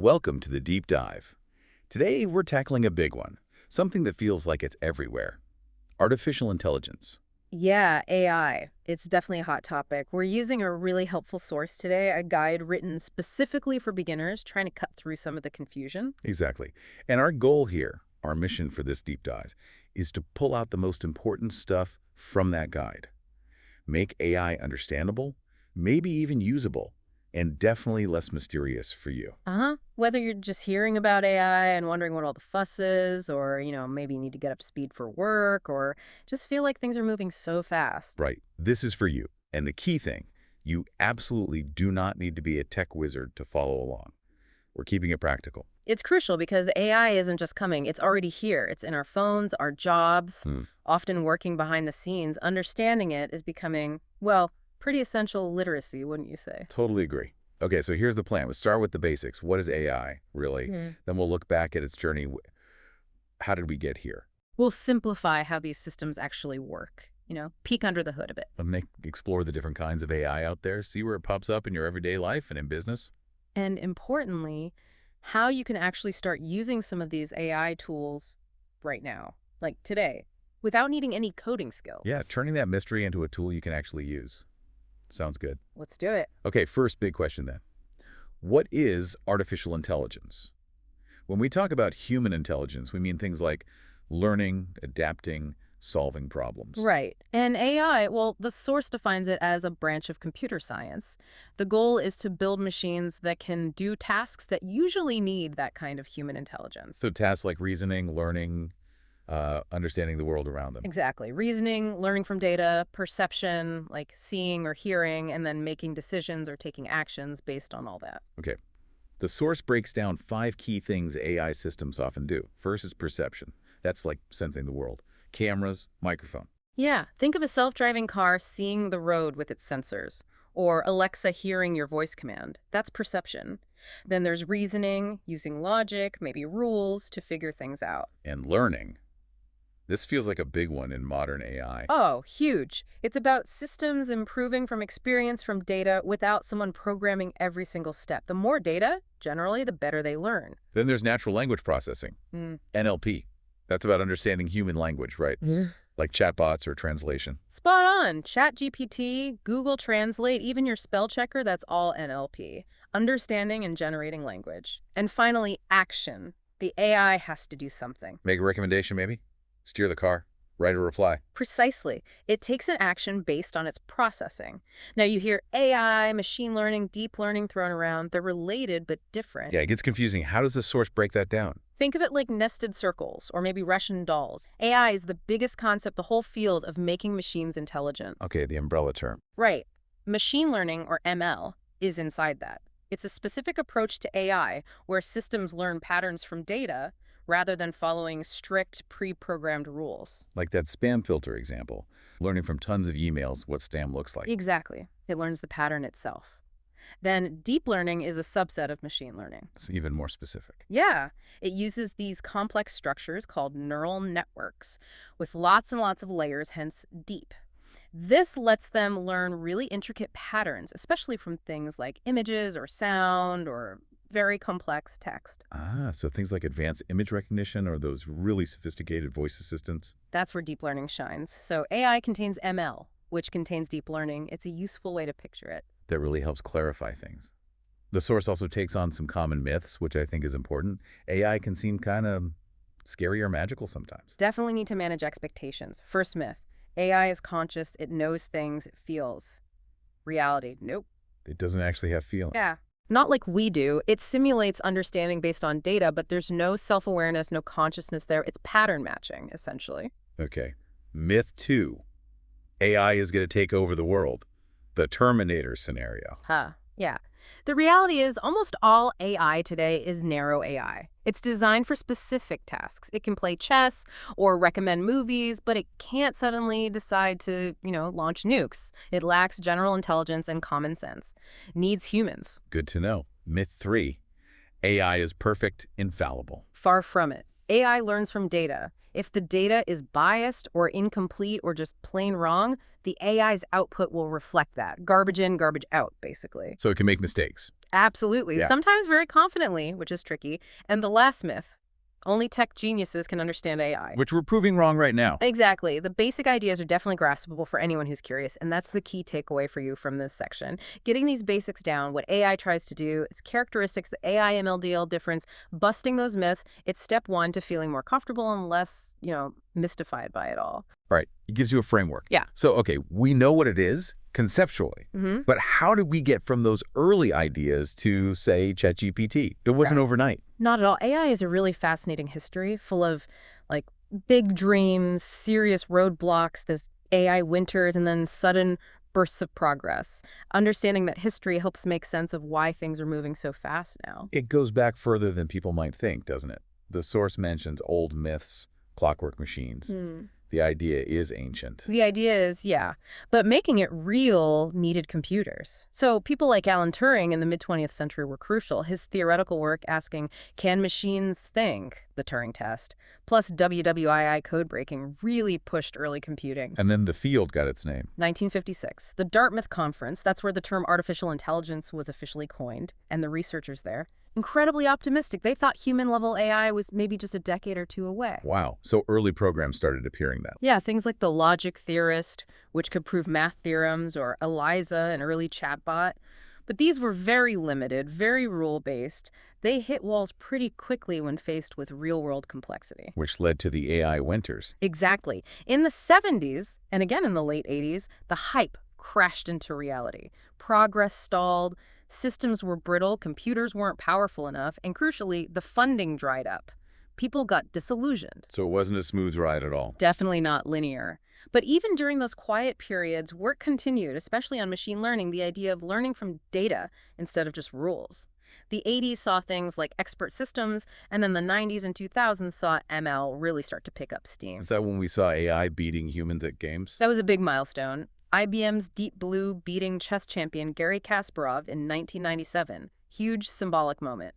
Welcome to the Deep Dive. Today, we're tackling a big one, something that feels like it's everywhere. Artificial intelligence. Yeah, AI. It's definitely a hot topic. We're using a really helpful source today, a guide written specifically for beginners, trying to cut through some of the confusion. Exactly. And our goal here, our mission for this deep dive, is to pull out the most important stuff from that guide. Make AI understandable, maybe even usable, and definitely less mysterious for you. Whether you're just hearing about AI and wondering what all the fuss is, or, maybe you need to get up to speed for work, or just feel like things are moving so fast. Right. This is for you. And the key thing, you absolutely do not need to be a tech wizard to follow along. We're keeping it practical. It's crucial because AI isn't just coming, it's already here. It's in our phones, our jobs, often working behind the scenes. Understanding it is becoming, well, pretty essential literacy, wouldn't you say? Totally agree. Okay, so here's the plan. We'll start with the basics. What is AI, really? Then we'll look back at its journey. How did we get here? We'll simplify how these systems actually work, peek under the hood a bit. And explore the different kinds of AI out there, see where it pops up in your everyday life and in business. And importantly, how you can actually start using some of these AI tools right now, like today, without needing any coding skills. Yeah, turning that mystery into a tool you can actually use. Sounds good. Let's do it. Okay, first big question then. What is artificial intelligence? When we talk about human intelligence, we mean things like learning, adapting, solving problems. Right. And AI, well, the source defines it as a branch of computer science. The goal is to build machines that can do tasks that usually need that kind of human intelligence. So tasks like reasoning, learning, understanding the world around them. Exactly. Reasoning, learning from data, perception, like seeing or hearing, and then making decisions or taking actions based on all that. Okay. The source breaks down 5 key things AI systems often do. First is perception. That's like sensing the world. Cameras, microphone. Yeah, think of a self-driving car seeing the road with its sensors, or Alexa hearing your voice command. That's perception. Then there's reasoning, using logic, maybe rules to figure things out. And learning. This feels like a big one in modern AI. Oh, huge. It's about systems improving from experience from data without someone programming every single step. The more data, generally, the better they learn. Then there's natural language processing, NLP. That's about understanding human language, right? Like chatbots or translation. Spot on. ChatGPT, Google Translate, even your spell checker, that's all NLP. Understanding and generating language. And finally, action. The AI has to do something. Make a recommendation, maybe? Steer the car. Write a reply. Precisely. It takes an action based on its processing. Now, you hear AI, machine learning, deep learning thrown around. They're related but different. Yeah, it gets confusing. How does the source break that down? Think of it like nested circles or maybe Russian dolls. AI is the biggest concept, the whole field of making machines intelligent. Okay, the umbrella term. Right. Machine learning, or ML, is inside that. It's a specific approach to AI where systems learn patterns from data rather than following strict pre-programmed rules. Like that spam filter example, learning from tons of emails what spam looks like. Exactly. It learns the pattern itself. Then deep learning is a subset of machine learning. It's even more specific. Yeah, it uses these complex structures called neural networks with lots and lots of layers, hence deep. This lets them learn really intricate patterns, especially from things like images or sound or very complex text. So things like advanced image recognition or those really sophisticated voice assistants. That's where deep learning shines. So AI contains ML, which contains deep learning. It's a useful way to picture it. That really helps clarify things. The source also takes on some common myths, which I think is important. AI can seem kind of scary or magical sometimes. Definitely need to manage expectations. First myth, AI is conscious, it knows things, it feels. Reality, nope. It doesn't actually have feeling. Yeah. Not like we do. It simulates understanding based on data, but there's no self-awareness, no consciousness there. It's pattern matching, essentially. Okay. Myth 2. AI is going to take over the world. The Terminator scenario. Yeah. The reality is almost all AI today is narrow AI. It's designed for specific tasks. It can play chess or recommend movies, but it can't suddenly decide to, launch nukes. It lacks general intelligence and common sense. Needs humans. Good to know. Myth 3. AI is perfect, infallible. Far from it. AI learns from data. If the data is biased or incomplete or just plain wrong, the AI's output will reflect that. Garbage in, garbage out, basically. So it can make mistakes. Absolutely. Yeah. Sometimes very confidently, which is tricky. And the last myth, only tech geniuses can understand AI. Which we're proving wrong right now. Exactly. The basic ideas are definitely graspable for anyone who's curious, and that's the key takeaway for you from this section. Getting these basics down, what AI tries to do, its characteristics, the AI MLDL difference, busting those myths, it's step one to feeling more comfortable and less, mystified by it all. Right. It gives you a framework. Yeah. So, okay, we know what it is conceptually, but how did we get from those early ideas to, say, ChatGPT? It wasn't overnight. Not at all. AI is a really fascinating history full of, big dreams, serious roadblocks, this AI winters, and then sudden bursts of progress. Understanding that history helps make sense of why things are moving so fast now. It goes back further than people might think, doesn't it? The source mentions old myths, clockwork machines. The idea is ancient. The idea is, yeah, but making it real needed computers. So people like Alan Turing in the mid-20th century were crucial. His theoretical work asking, can machines think, the Turing test, plus WWII code breaking really pushed early computing. And then the field got its name. 1956, the Dartmouth Conference, that's where the term artificial intelligence was officially coined, and the researchers there, incredibly optimistic. They thought human-level AI was maybe just a decade or two away. Wow. So early programs started appearing then. Yeah, things like the logic theorist, which could prove math theorems, or Eliza, an early chatbot. But these were very limited, very rule-based. They hit walls pretty quickly when faced with real-world complexity. Which led to the AI winters. Exactly. In the 70s, and again in the late 80s, the hype crashed into reality. Progress stalled, systems were brittle, computers weren't powerful enough, and crucially, the funding dried up. People got disillusioned. So it wasn't a smooth ride at all. Definitely not linear. But even during those quiet periods, work continued, especially on machine learning, the idea of learning from data instead of just rules. The 80s saw things like expert systems, and then the 90s and 2000s saw ML really start to pick up steam. Is that when we saw AI beating humans at games? That was a big milestone. IBM's Deep Blue beating chess champion Garry Kasparov in 1997. Huge symbolic moment.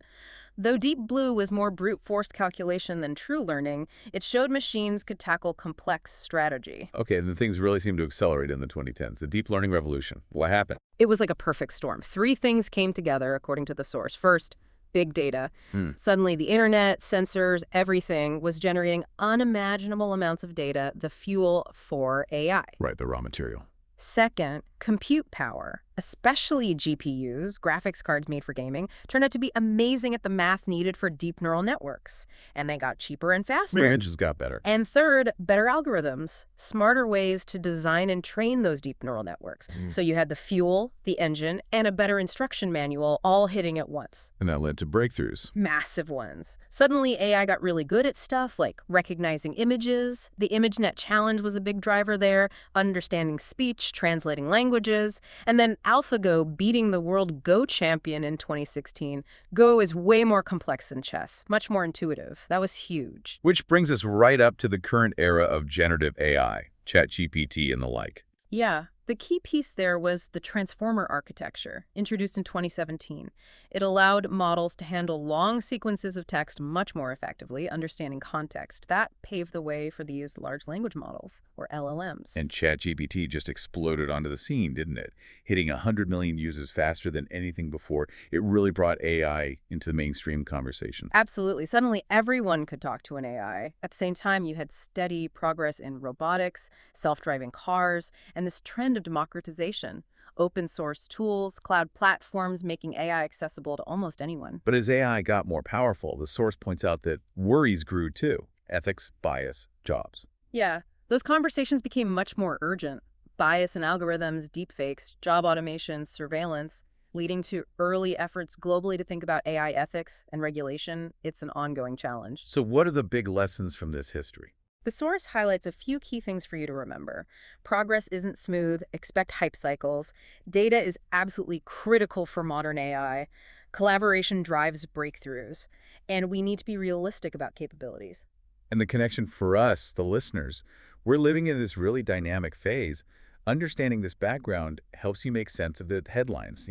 Though Deep Blue was more brute force calculation than true learning, it showed machines could tackle complex strategy. Okay, then things really seemed to accelerate in the 2010s. The deep learning revolution. What happened? It was like a perfect storm. Three things came together, according to the source. First, big data. Suddenly, the internet, sensors, everything was generating unimaginable amounts of data, the fuel for AI. Right, the raw material. Second, compute power, especially GPUs, graphics cards made for gaming, turned out to be amazing at the math needed for deep neural networks. And they got cheaper and faster. It just got better. And third, better algorithms, smarter ways to design and train those deep neural networks. So you had the fuel, the engine, and a better instruction manual all hitting at once. And that led to breakthroughs. Massive ones. Suddenly, AI got really good at stuff like recognizing images. The ImageNet Challenge was a big driver there, understanding speech, translating languages, and then AlphaGo beating the world Go champion in 2016. Go is way more complex than chess, much more intuitive. That was huge. Which brings us right up to the current era of generative AI, ChatGPT and the like. Yeah. The key piece there was the transformer architecture, introduced in 2017. It allowed models to handle long sequences of text much more effectively, understanding context. That paved the way for these large language models, or LLMs. And ChatGPT just exploded onto the scene, didn't it? Hitting 100 million users faster than anything before. It really brought AI into the mainstream conversation. Absolutely. Suddenly, everyone could talk to an AI. At the same time, you had steady progress in robotics, self-driving cars, and this trend of democratization. Open source tools, cloud platforms making AI accessible to almost anyone. But as AI got more powerful, the source points out that worries grew too. Ethics, bias, jobs. Yeah, those conversations became much more urgent. Bias in algorithms, deepfakes, job automation, surveillance, leading to early efforts globally to think about AI ethics and regulation. It's an ongoing challenge. So what are the big lessons from this history? The source highlights a few key things for you to remember. Progress isn't smooth, expect hype cycles. Data is absolutely critical for modern AI. Collaboration drives breakthroughs. And we need to be realistic about capabilities. And the connection for us, the listeners, we're living in this really dynamic phase. Understanding this background helps you make sense of the headlines,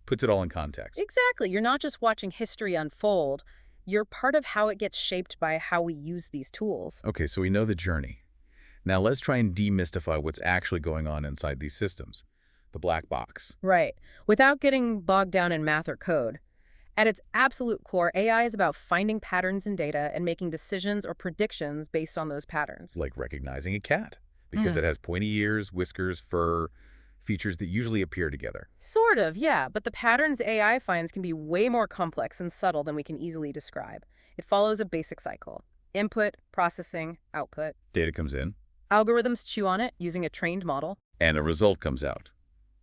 puts it all in context. Exactly. You're not just watching history unfold. You're part of how it gets shaped by how we use these tools. Okay, so we know the journey. Now let's try and demystify what's actually going on inside these systems. the black box. Right. Without getting bogged down in math or code. At its absolute core, AI is about finding patterns in data and making decisions or predictions based on those patterns. Like recognizing a cat, because Mm. it has pointy ears, whiskers, fur, features that usually appear together. Sort of, yeah, but the patterns AI finds can be way more complex and subtle than we can easily describe. It follows a basic cycle: input, processing, output. Data comes in, Algorithms chew on it using a trained model. and a result comes out.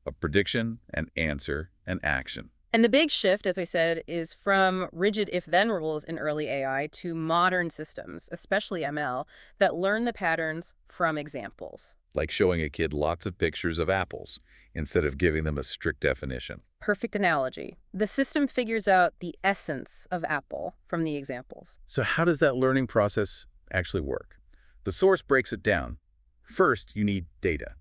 A prediction, an answer, an action. And the big shift, as I said, is from rigid if-then rules in early AI to modern systems, especially ML, that learn the patterns from examples. Like showing a kid lots of pictures of apples instead of giving them a strict definition. Perfect analogy. The system figures out the essence of apple from the examples. So how does that learning process actually work? The source breaks it down. First, you need data.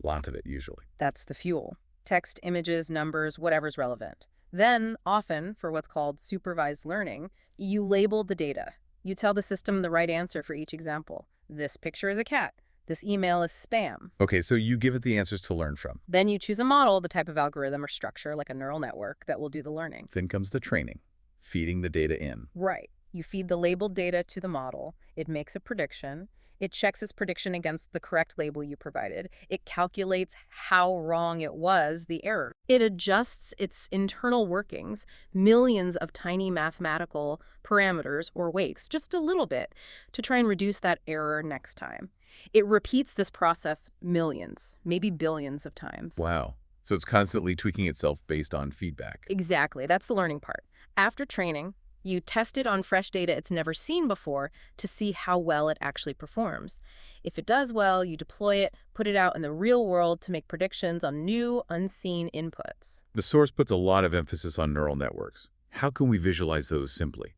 Lots of it, usually. That's the fuel. Text, images, numbers, whatever's relevant. Then, often, for what's called supervised learning, you label the data. You tell the system the right answer for each example. This picture is a cat. This email is spam. Okay, so you give it the answers to learn from. Then you choose a model, the type of algorithm or structure, like a neural network, that will do the learning. Then comes the training, feeding the data in. Right. You feed the labeled data to the model. It makes a prediction. It checks its prediction against the correct label you provided. It calculates how wrong it was, the error. It adjusts its internal workings, millions of tiny mathematical parameters or weights, just a little bit, to try and reduce that error next time. It repeats this process millions, maybe billions of times. Wow. So it's constantly tweaking itself based on feedback. Exactly. That's the learning part. After training, you test it on fresh data it's never seen before to see how well it actually performs. If it does well, you deploy it, put it out in the real world to make predictions on new, unseen inputs. The source puts a lot of emphasis on neural networks. How can we visualize those simply?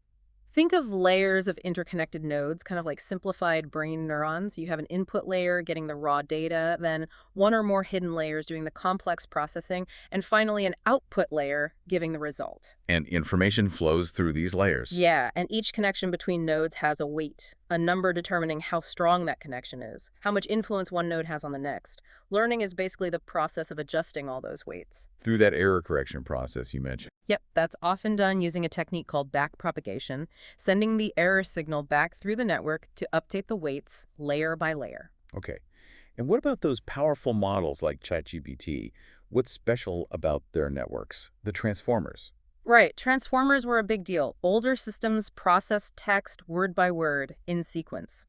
Think of layers of interconnected nodes, kind of like simplified brain neurons. You have an input layer getting the raw data, then one or more hidden layers doing the complex processing, and finally an output layer giving the result. And information flows through these layers. Yeah, and each connection between nodes has a weight, a number determining how strong that connection is, how much influence one node has on the next. Learning is basically the process of adjusting all those weights. Through that error correction process you mentioned. Yep, that's often done using a technique called backpropagation, sending the error signal back through the network to update the weights layer by layer. Okay. And what about those powerful models like ChatGPT? What's special about their networks? The transformers. Right, transformers were a big deal. Older systems process text word by word in sequence.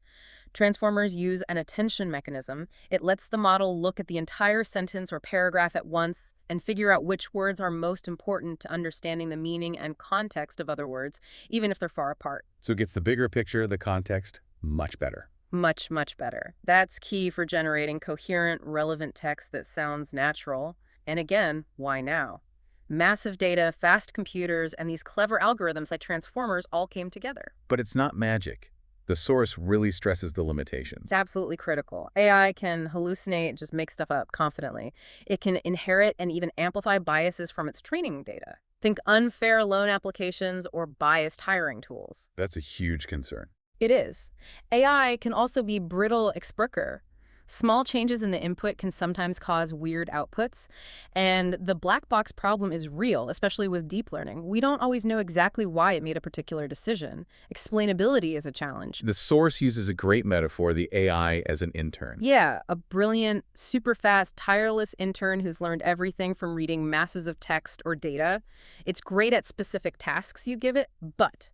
Transformers use an attention mechanism. It lets the model look at the entire sentence or paragraph at once and figure out which words are most important to understanding the meaning and context of other words, even if they're far apart. So it gets the bigger picture, the context, much better. Much, much better. That's key for generating coherent, relevant text that sounds natural. And again, why now? Massive data, fast computers, and these clever algorithms like transformers all came together. But it's not magic. The source really stresses the limitations. It's absolutely critical. AI can hallucinate, just make stuff up confidently. It can inherit and even amplify biases from its training data. Think unfair loan applications or biased hiring tools. That's a huge concern. It is. AI can also be brittle explicker. Small changes in the input can sometimes cause weird outputs, and the black box problem is real, especially with deep learning. We don't always know exactly why it made a particular decision. Explainability is a challenge. The source uses a great metaphor, the AI as an intern. Yeah, a brilliant, super fast, tireless intern who's learned everything from reading masses of text or data. It's great at specific tasks you give it, but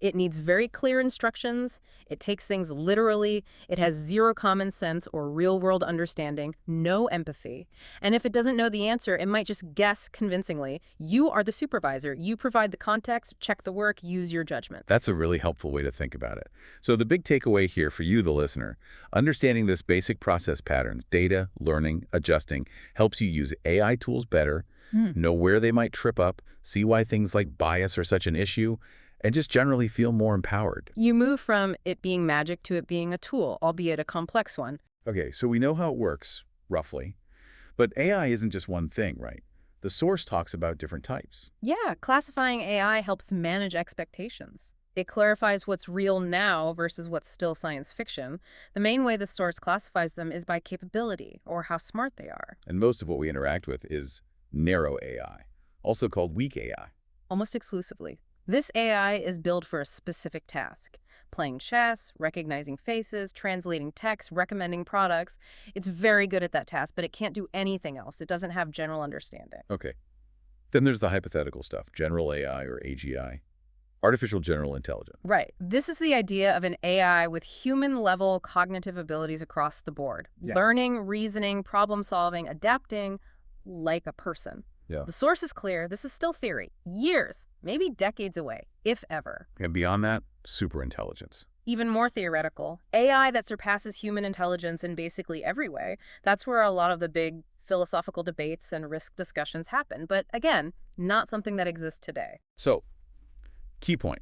it needs very clear instructions. It takes things literally. It has zero common sense or real-world understanding, no empathy. And if it doesn't know the answer, it might just guess convincingly. You are the supervisor. You provide the context, check the work, use your judgment. That's a really helpful way to think about it. So the big takeaway here for you, the listener, understanding this basic process patterns, data, learning, adjusting, helps you use AI tools better, know where they might trip up, see why things like bias are such an issue, and just generally feel more empowered. You move from it being magic to it being a tool, albeit a complex one. Okay, so we know how it works, roughly. But AI isn't just one thing, right? The source talks about different types. Yeah, classifying AI helps manage expectations. It clarifies what's real now versus what's still science fiction. The main way the source classifies them is by capability, or how smart they are. And most of what we interact with is narrow AI, also called weak AI. Almost exclusively. This AI is built for a specific task. Playing chess, recognizing faces, translating text, recommending products. It's very good at that task, but it can't do anything else. It doesn't have general understanding. Okay. Then there's the hypothetical stuff, general AI or AGI, artificial general intelligence. Right. This is the idea of an AI with human-level cognitive abilities across the board. Yeah. Learning, reasoning, problem-solving, adapting like a person. Yeah. The source is clear. This is still theory. Years, maybe decades away, if ever. And beyond that, superintelligence. Even more theoretical, AI that surpasses human intelligence in basically every way. That's where a lot of the big philosophical debates and risk discussions happen. But again, not something that exists today. So, key point.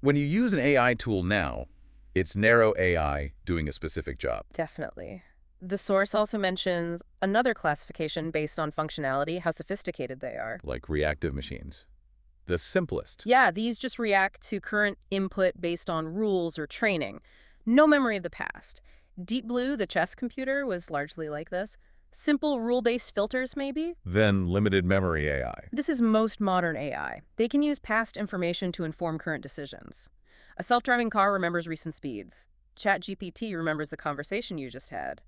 When you use an AI tool now, it's narrow AI doing a specific job. Definitely. The source also mentions another classification based on functionality, how sophisticated they are. Like reactive machines. The simplest. Yeah, these just react to current input based on rules or training. No memory of the past. Deep Blue, the chess computer, was largely like this. Simple rule-based filters, maybe? Then limited memory AI. This is most modern AI. They can use past information to inform current decisions. A self-driving car remembers recent speeds. ChatGPT remembers the conversation you just had.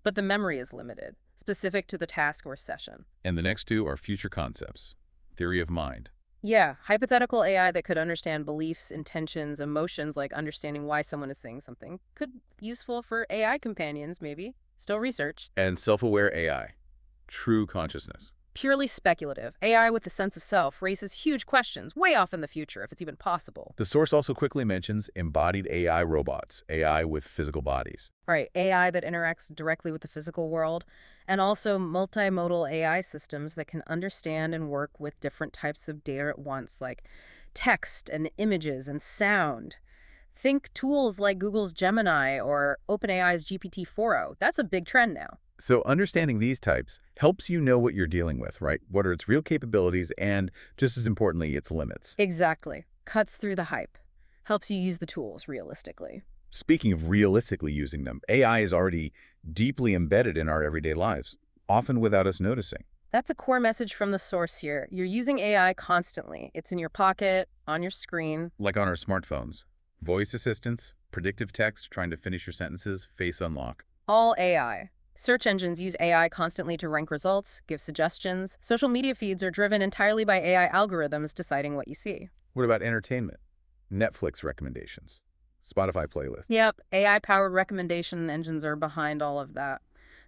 But the memory is limited, specific to the task or session. And the next two are future concepts. Theory of mind. Yeah, hypothetical AI that could understand beliefs, intentions, emotions, like understanding why someone is saying something. Could be useful for AI companions, maybe. Still research. And self-aware AI. True consciousness. Purely speculative. AI with a sense of self raises huge questions, way off in the future, if it's even possible. The source also quickly mentions embodied AI robots, AI with physical bodies. Right, AI that interacts directly with the physical world, and also multimodal AI systems that can understand and work with different types of data at once, like text and images and sound. Think tools like Google's Gemini or OpenAI's GPT-4o. That's a big trend now. So understanding these types helps you know what you're dealing with, right? What are its real capabilities and, just as importantly, its limits. Exactly. Cuts through the hype. Helps you use the tools realistically. Speaking of realistically using them, AI is already deeply embedded in our everyday lives, often without us noticing. That's a core message from the source here. You're using AI constantly. It's in your pocket, on your screen. Like on our smartphones. Voice assistants, predictive text trying to finish your sentences, face unlock. All AI. Search engines use AI constantly to rank results, give suggestions. Social media feeds are driven entirely by AI algorithms deciding what you see. What about entertainment? Netflix recommendations, Spotify playlists. Yep, AI-powered recommendation engines are behind all of that.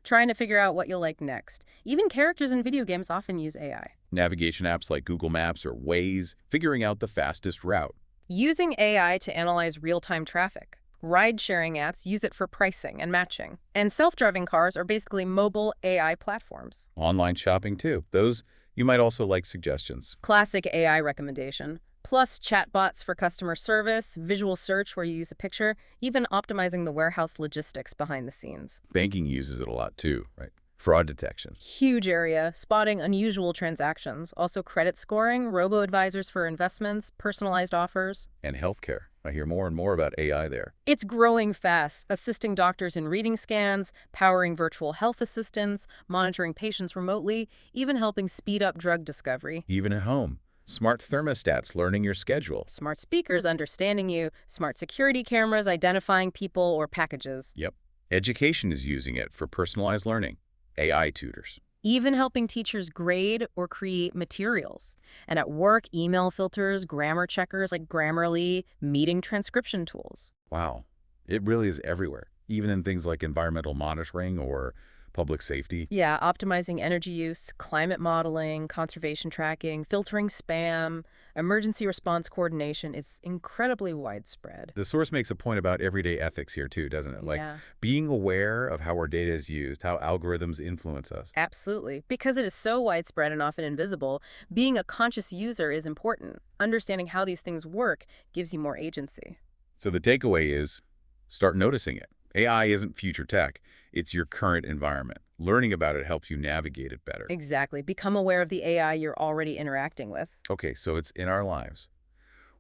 Trying to figure out what you'll like next. Even characters in video games often use AI. Navigation apps like Google Maps or Waze, figuring out the fastest route. Using AI to analyze real-time traffic. Ride-sharing apps use it for pricing and matching. And self-driving cars are basically mobile AI platforms. Online shopping too. Those, you might also like suggestions. Classic AI recommendation. Plus chatbots for customer service, visual search where you use a picture, even optimizing the warehouse logistics behind the scenes. Banking uses it a lot too, right? Fraud detection. Huge area, spotting unusual transactions. Also credit scoring, robo-advisors for investments, personalized offers. And healthcare. I hear more and more about AI there. It's growing fast, assisting doctors in reading scans, powering virtual health assistants, monitoring patients remotely, even helping speed up drug discovery. Even at home. Smart thermostats learning your schedule. Smart speakers understanding you, smart security cameras identifying people or packages. Yep. Education is using it for personalized learning. AI tutors. Even helping teachers grade or create materials. And at work, email filters, grammar checkers like Grammarly, meeting transcription tools. Wow. It really is everywhere, even in things like environmental monitoring or public safety. Yeah, optimizing energy use, climate modeling, conservation tracking, filtering spam, emergency response coordination is incredibly widespread. The source makes a point about everyday ethics here too, doesn't it? Like being aware of how our data is used, how algorithms influence us. Absolutely. Because it is so widespread and often invisible, being a conscious user is important. Understanding how these things work gives you more agency. So the takeaway is, start noticing it. AI isn't future tech. It's your current environment. Learning about it helps you navigate it better. Exactly. Become aware of the AI you're already interacting with. Okay, so it's in our lives.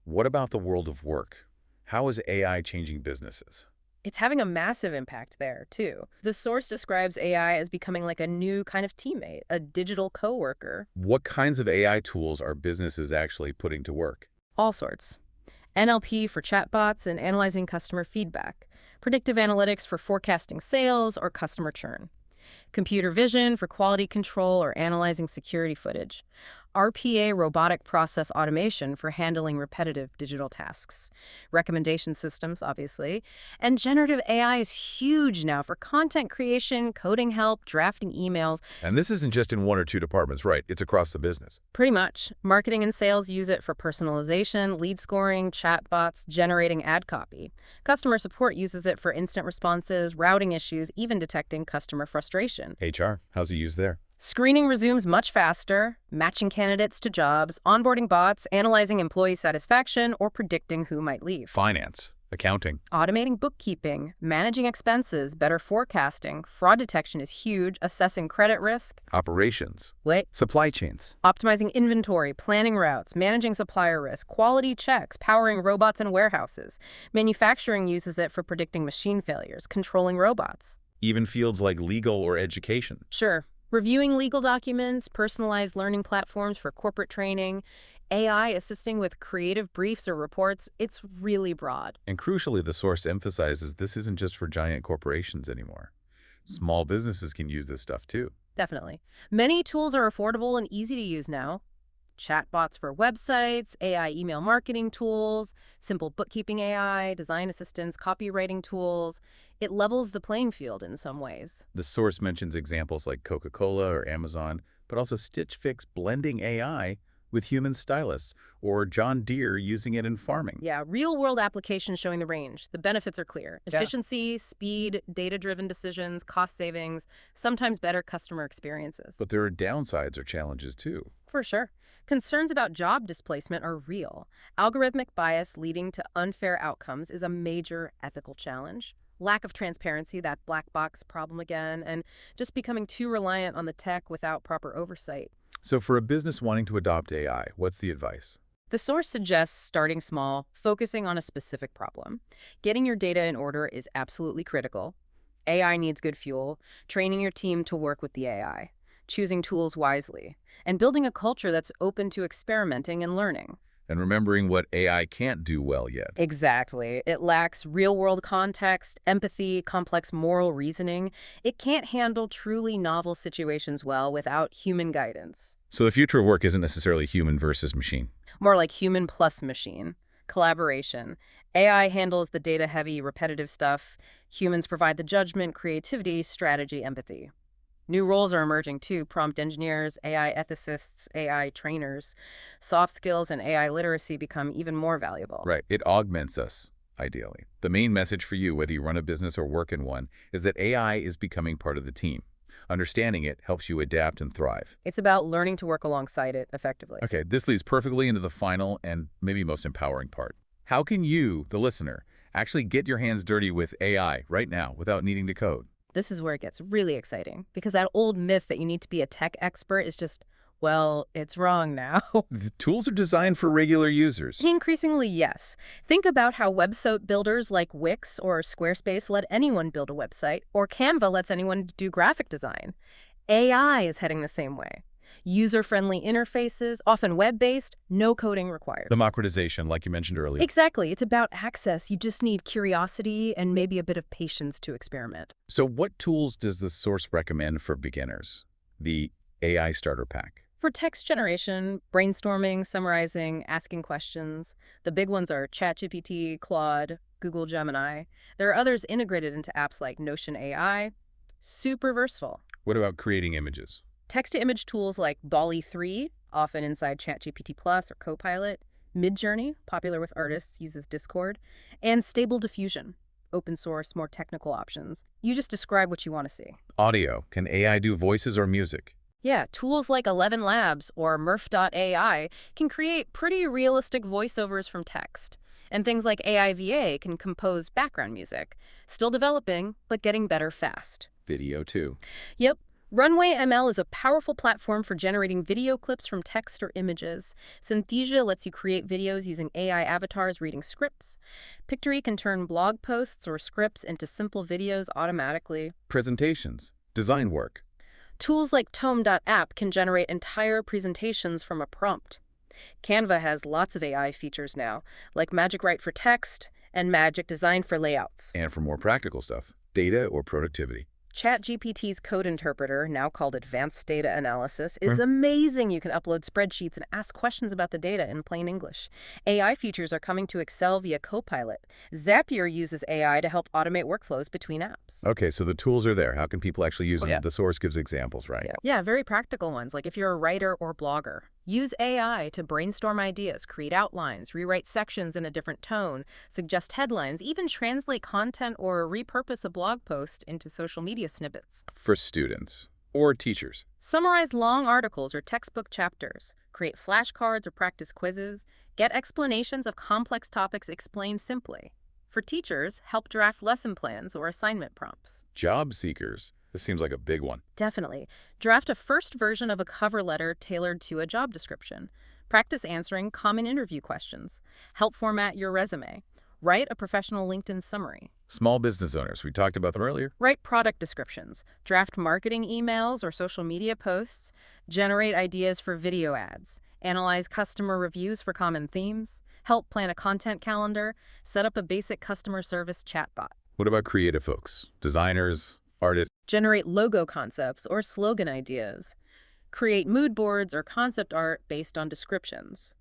What about the world of work? How is AI changing businesses? It's having a massive impact there, too. The source describes AI as becoming like a new kind of teammate, a digital coworker. What kinds of AI tools are businesses actually putting to work? All sorts. NLP for chatbots and analyzing customer feedback. Predictive analytics for forecasting sales or customer churn. Computer vision for quality control or analyzing security footage. RPA, robotic process automation, for handling repetitive digital tasks. Recommendation systems, obviously. And generative AI is huge now for content creation, coding help, drafting emails. And this isn't just in one or two departments, right? It's across the business. Pretty much. Marketing and sales use it for personalization, lead scoring, chatbots, generating ad copy. Customer support uses it for instant responses, routing issues, even detecting customer frustration. HR, how's it used there? Screening resumes much faster, matching candidates to jobs, onboarding bots, analyzing employee satisfaction, or predicting who might leave. Finance, accounting. Automating bookkeeping, managing expenses, better forecasting. Fraud detection is huge, assessing credit risk. Operations. Wait. Supply chains. Optimizing inventory, planning routes, managing supplier risk, quality checks, powering robots in warehouses. Manufacturing uses it for predicting machine failures, controlling robots. Even fields like legal or education. Sure. Reviewing legal documents, personalized learning platforms for corporate training, AI assisting with creative briefs or reports, it's really broad. And crucially, the source emphasizes this isn't just for giant corporations anymore. Small businesses can use this stuff too. Definitely. Many tools are affordable and easy to use now. Chatbots for websites, AI email marketing tools, simple bookkeeping AI, design assistants, copywriting tools. It levels the playing field in some ways. The source mentions examples like Coca-Cola or Amazon, but also Stitch Fix blending AI with human stylists, or John Deere using it in farming. Yeah, real-world applications showing the range. The benefits are clear. Yeah. Efficiency, speed, data-driven decisions, cost savings, sometimes better customer experiences. But there are downsides or challenges too. For sure. Concerns about job displacement are real. Algorithmic bias leading to unfair outcomes is a major ethical challenge. Lack of transparency, that black box problem again, and just becoming too reliant on the tech without proper oversight. So for a business wanting to adopt AI, what's the advice? The source suggests starting small, focusing on a specific problem. Getting your data in order is absolutely critical. AI needs good fuel, training your team to work with the AI, choosing tools wisely, and building a culture that's open to experimenting and learning. And remembering what AI can't do well yet. Exactly. It lacks real-world context, empathy, complex moral reasoning. It can't handle truly novel situations well without human guidance. So the future of work isn't necessarily human versus machine. More like human plus machine. Collaboration. AI handles the data-heavy, repetitive stuff. Humans provide the judgment, creativity, strategy, empathy. New roles are emerging too: prompt engineers, AI ethicists, AI trainers. Soft skills and AI literacy become even more valuable. Right. It augments us, ideally. The main message for you, whether you run a business or work in one, is that AI is becoming part of the team. Understanding it helps you adapt and thrive. It's about learning to work alongside it effectively. Okay, this leads perfectly into the final and maybe most empowering part. How can you, the listener, actually get your hands dirty with AI right now without needing to code? This is where it gets really exciting, because that old myth that you need to be a tech expert is just, well, it's wrong now. The tools are designed for regular users. Increasingly, yes. Think about how website builders like Wix or Squarespace let anyone build a website, or Canva lets anyone do graphic design. AI is heading the same way. User-friendly interfaces, often web-based, no coding required. Democratization, like you mentioned earlier. Exactly. It's about access. You just need curiosity and maybe a bit of patience to experiment. So what tools does the source recommend for beginners? The AI Starter Pack. For text generation, brainstorming, summarizing, asking questions, the big ones are ChatGPT, Claude, Google Gemini. There are others integrated into apps like Notion AI. Super versatile. What about creating images? Text-to-image tools like DALL-E 3, often inside ChatGPT Plus or Copilot. Midjourney, popular with artists, uses Discord. And Stable Diffusion, open source, more technical options. You just describe what you want to see. Audio. Can AI do voices or music? Yeah, tools like 11 Labs or Murph.ai can create pretty realistic voiceovers from text. And things like AIVA can compose background music. Still developing, but getting better fast. Video too. Yep. Runway ML is a powerful platform for generating video clips from text or images. Synthesia lets you create videos using AI avatars reading scripts. Pictory can turn blog posts or scripts into simple videos automatically. Presentations, design work. Tools like Tome.app can generate entire presentations from a prompt. Canva has lots of AI features now, like Magic Write for text and Magic Design for layouts. And for more practical stuff, data or productivity. ChatGPT's code interpreter, now called advanced data analysis, is amazing. You can upload spreadsheets and ask questions about the data in plain English. AI features are coming to Excel via Copilot. Zapier uses AI to help automate workflows between apps. Okay, so the tools are there. How can people actually use them? Yeah. The source gives examples, right? Yeah, very practical ones, like if you're a writer or blogger. Use AI to brainstorm ideas, create outlines, rewrite sections in a different tone, suggest headlines, even translate content or repurpose a blog post into social media snippets. For students or teachers. Summarize long articles or textbook chapters, create flashcards or practice quizzes, get explanations of complex topics explained simply. For teachers, help draft lesson plans or assignment prompts. Job seekers. This seems like a big one. Definitely. Draft a first version of a cover letter tailored to a job description. Practice answering common interview questions. Help format your resume. Write a professional LinkedIn summary. Small business owners. We talked about them earlier. Write product descriptions. Draft marketing emails or social media posts. Generate ideas for video ads. Analyze customer reviews for common themes. Help plan a content calendar. Set up a basic customer service chatbot. What about creative folks? Designers, artists? Generate logo concepts or slogan ideas. Create mood boards or concept art based on descriptions.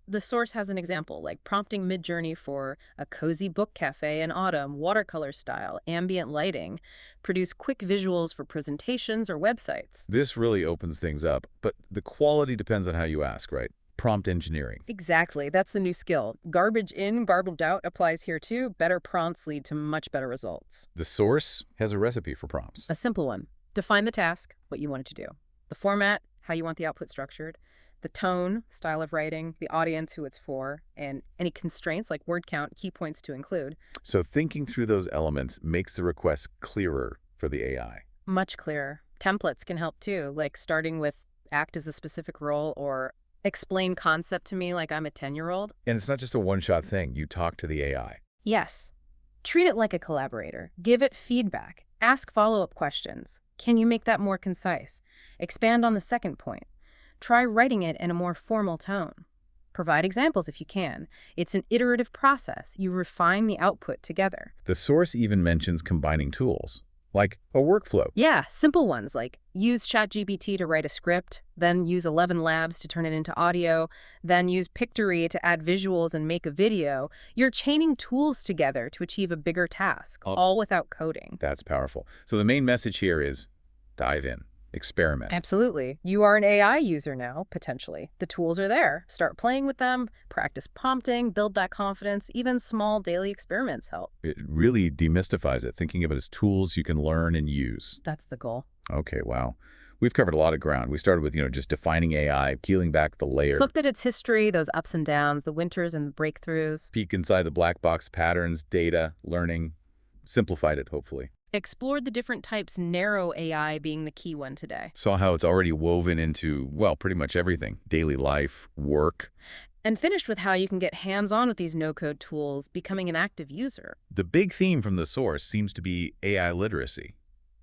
The source has an example, like prompting Midjourney for a cozy book cafe in autumn, watercolor style, ambient lighting. Produce quick visuals for presentations or websites. This really opens things up, but the quality depends on how you ask, right? Prompt engineering. Exactly. That's the new skill. Garbage in, garbage out applies here too. Better prompts lead to much better results. The source has a recipe for prompts. A simple one. Define the task, what you want it to do. The format, how you want the output structured. The tone, style of writing, the audience, who it's for, and any constraints like word count, key points to include. So thinking through those elements makes the request clearer for the AI. Much clearer. Templates can help too, like starting with act as a specific role or explain concept to me like I'm a 10-year-old. And it's not just a one-shot thing. You talk to the AI. Yes. Treat it like a collaborator. Give it feedback. Ask follow-up questions. Can you make that more concise? Expand on the second point. Try writing it in a more formal tone. Provide examples if you can. It's an iterative process. You refine the output together. The source even mentions combining tools, like a workflow. Yeah, simple ones like use ChatGPT to write a script, then use 11 Labs to turn it into audio, then use Pictory to add visuals and make a video. You're chaining tools together to achieve a bigger task, all without coding. That's powerful. So the main message here is dive in. Experiment. Absolutely. You are an AI user now, potentially. The tools are there. Start playing with them, practice prompting, build that confidence. Even small daily experiments help. It really demystifies it, thinking of it as tools you can learn and use. That's the goal. Okay, wow. We've covered a lot of ground. We started with, just defining AI, peeling back the layer. Looked at its history, those ups and downs, the winters and the breakthroughs. Peek inside the black box, patterns, data, learning. Simplified it, hopefully. Explored the different types, narrow AI being the key one today. Saw how it's already woven into, well, pretty much everything. Daily life, work. And finished with how you can get hands-on with these no-code tools, becoming an active user. The big theme from the source seems to be AI literacy.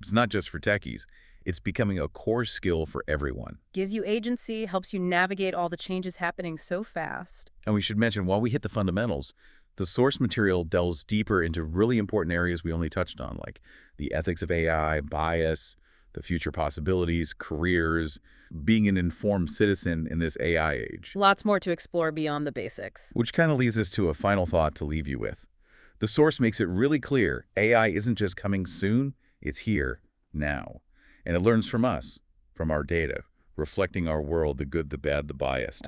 It's not just for techies. It's becoming a core skill for everyone. Gives you agency, helps you navigate all the changes happening so fast. And we should mention, while we hit the fundamentals, the source material delves deeper into really important areas we only touched on, like the ethics of AI, bias, the future possibilities, careers, being an informed citizen in this AI age. Lots more to explore beyond the basics. Which kind of leads us to a final thought to leave you with. The source makes it really clear AI isn't just coming soon, it's here, now. And it learns from us, from our data, reflecting our world, the good, the bad, the biased.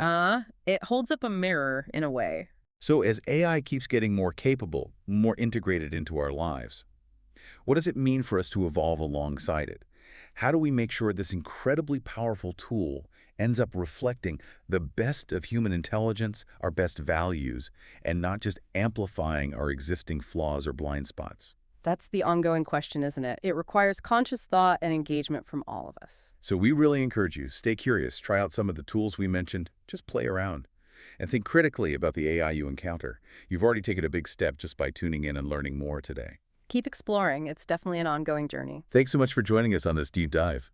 It holds up a mirror in a way. So as AI keeps getting more capable, more integrated into our lives, what does it mean for us to evolve alongside it? How do we make sure this incredibly powerful tool ends up reflecting the best of human intelligence, our best values, and not just amplifying our existing flaws or blind spots? That's the ongoing question, isn't it? It requires conscious thought and engagement from all of us. So we really encourage you, stay curious, try out some of the tools we mentioned, just play around, and think critically about the AI you encounter. You've already taken a big step just by tuning in and learning more today. Keep exploring. It's definitely an ongoing journey. Thanks so much for joining us on this deep dive.